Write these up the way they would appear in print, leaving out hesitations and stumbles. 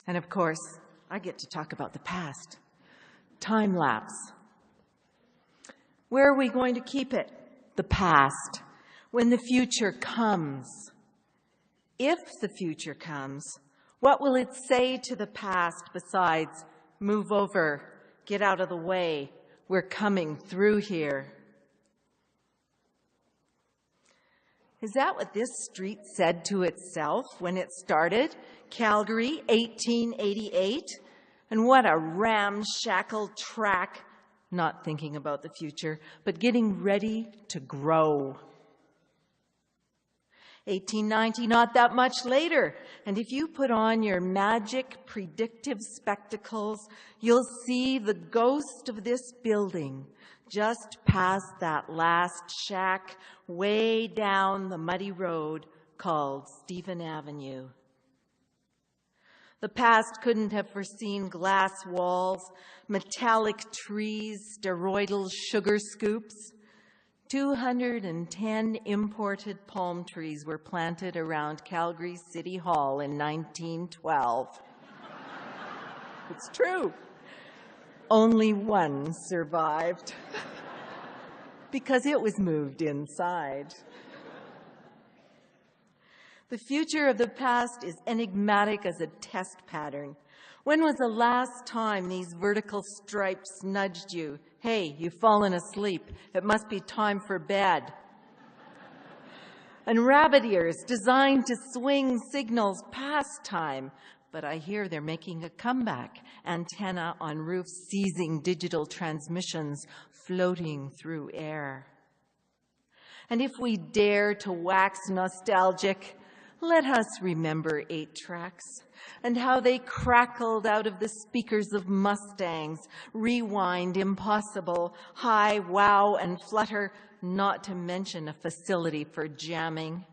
And of course, I get to talk about the past. Time lapse. Where are we going to keep it? The past. When the future comes. If the future comes, what will it say to the past besides, move over, get out of the way, we're coming through here? Is that what this street said to itself when it started? Calgary, 1888? And what a ramshackle track, not thinking about the future, but getting ready to grow. 1890, not that much later. And if you put on your magic predictive spectacles, you'll see the ghost of this building just past that last shack way down the muddy road called Stephen Avenue. The past couldn't have foreseen glass walls, metallic trees, steroidal sugar scoops. 210 imported palm trees were planted around Calgary City Hall in 1912. It's true. Only one survived because it was moved inside. The future of the past is enigmatic as a test pattern. When was the last time these vertical stripes nudged you? Hey, you've fallen asleep. It must be time for bed. And rabbit ears designed to swing signals past time. But I hear they're making a comeback. Antenna on roofs seizing digital transmissions floating through air. And if we dare to wax nostalgic, let us remember 8-tracks and how they crackled out of the speakers of Mustangs, rewind impossible, high, wow, and flutter, not to mention a facility for jamming.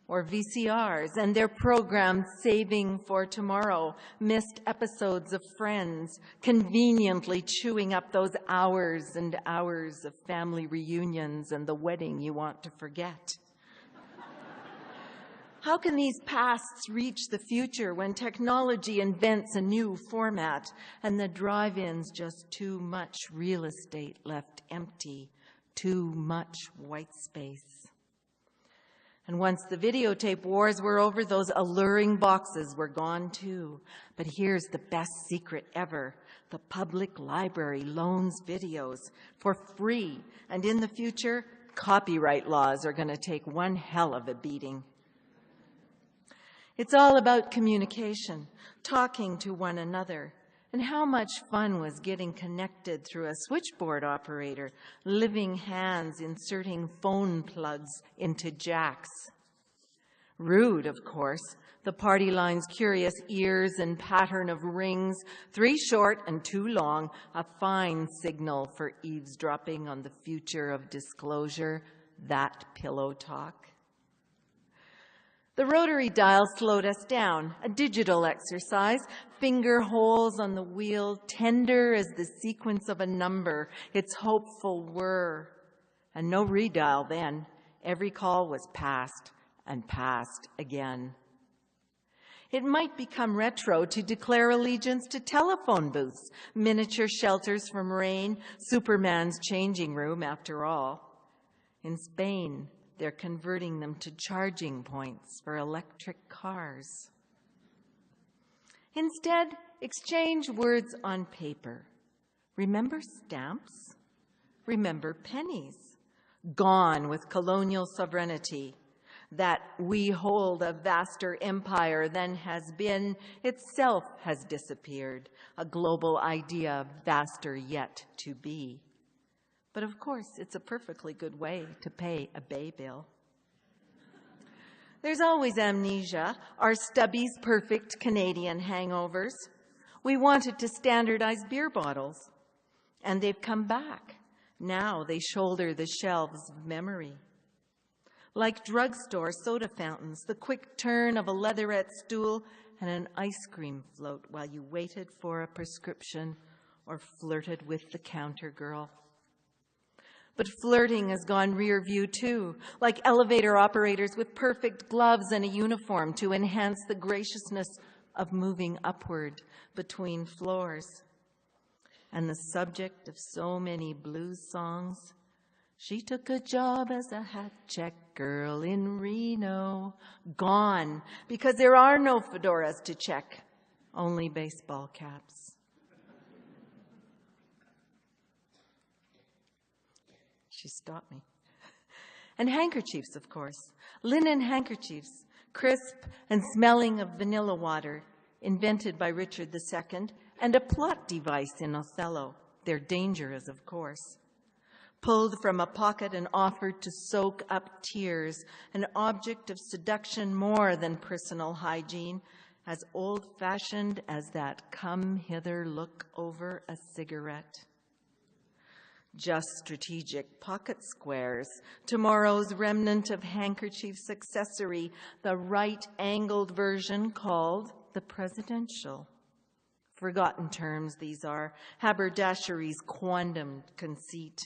Or VCRs and their programs saving for tomorrow, missed episodes of Friends, conveniently chewing up those hours and hours of family reunions and the wedding you want to forget. How can these pasts reach the future when technology invents a new format and the drive-in's just too much real estate left empty, too much white space? And once the videotape wars were over, those alluring boxes were gone too. But here's the best secret ever. The public library loans videos for free. And in the future, copyright laws are going to take one hell of a beating. It's all about communication, talking to one another. And how much fun was getting connected through a switchboard operator, living hands inserting phone plugs into jacks. Rude, of course, the party line's curious ears and pattern of rings, 3 short and 2 long, a fine signal for eavesdropping on the future of disclosure, that pillow talk. The rotary dial slowed us down, a digital exercise, finger holes on the wheel, tender as the sequence of a number, its hopeful whir. And no redial then. Every call was passed and passed again. It might become retro to declare allegiance to telephone booths, miniature shelters from rain, Superman's changing room, after all. In Spain, they're converting them to charging points for electric cars. Instead, exchange words on paper. Remember stamps? Remember pennies? Gone with colonial sovereignty. That we hold a vaster empire than has been, itself has disappeared. A global idea vaster yet to be. But of course, it's a perfectly good way to pay a bay bill. There's always amnesia, our Stubby's perfect Canadian hangovers. We wanted to standardize beer bottles, and they've come back. Now they shoulder the shelves of memory. Like drugstore soda fountains, the quick turn of a leatherette stool and an ice cream float while you waited for a prescription or flirted with the counter girl. But flirting has gone rear view too, like elevator operators with perfect gloves and a uniform to enhance the graciousness of moving upward between floors. And the subject of so many blues songs, she took a job as a hat check girl in Reno. Gone, because there are no fedoras to check, only baseball caps. She stopped me. And handkerchiefs, of course. Linen handkerchiefs, crisp and smelling of vanilla water, invented by Richard II, and a plot device in Othello. They're dangerous, of course. Pulled from a pocket and offered to soak up tears, an object of seduction more than personal hygiene, as old-fashioned as that come-hither look over a cigarette. Just strategic pocket squares, tomorrow's remnant of handkerchief's accessory, the right-angled version called the presidential. Forgotten terms these are, haberdashery's quondam conceit.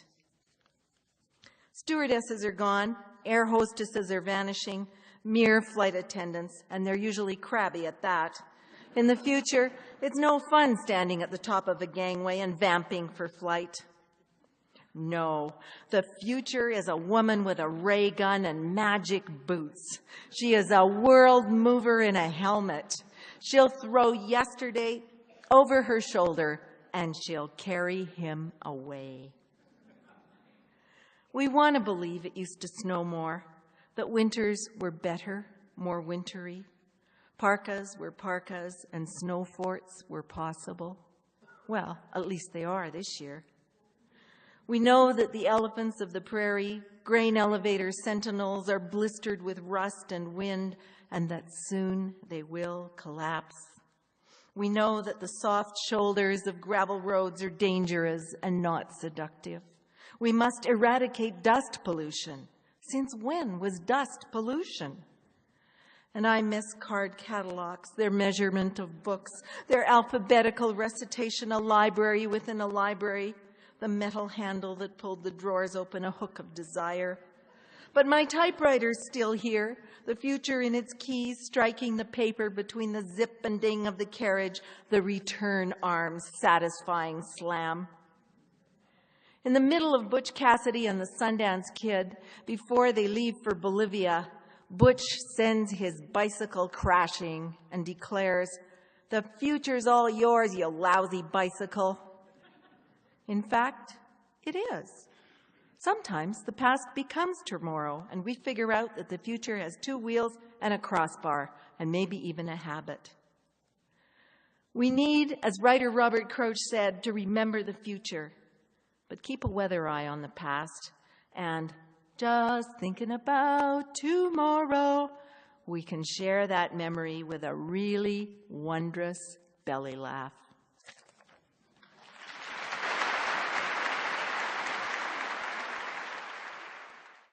Stewardesses are gone, air hostesses are vanishing, mere flight attendants, and they're usually crabby at that. In the future, it's no fun standing at the top of a gangway and vamping for flight. No, the future is a woman with a ray gun and magic boots. She is a world mover in a helmet. She'll throw yesterday over her shoulder and she'll carry him away. We want to believe it used to snow more, that winters were better, more wintry. Parkas were parkas and snow forts were possible. Well, at least they are this year. We know that the elephants of the prairie, grain elevator sentinels, are blistered with rust and wind, and that soon they will collapse. We know that the soft shoulders of gravel roads are dangerous and not seductive. We must eradicate dust pollution. Since when was dust pollution? And I miss card catalogs, their measurement of books, their alphabetical recitation, a library within a library, the metal handle that pulled the drawers open, a hook of desire. But my typewriter's still here, the future in its keys, striking the paper between the zip and ding of the carriage, the return arm's satisfying slam. In the middle of Butch Cassidy and the Sundance Kid, before they leave for Bolivia, Butch sends his bicycle crashing and declares, "The future's all yours, you lousy bicycle." In fact, it is. Sometimes the past becomes tomorrow, and we figure out that the future has two wheels and a crossbar, and maybe even a habit. We need, as writer Robert Crouch said, to remember the future, but keep a weather eye on the past. And just thinking about tomorrow, we can share that memory with a really wondrous belly laugh.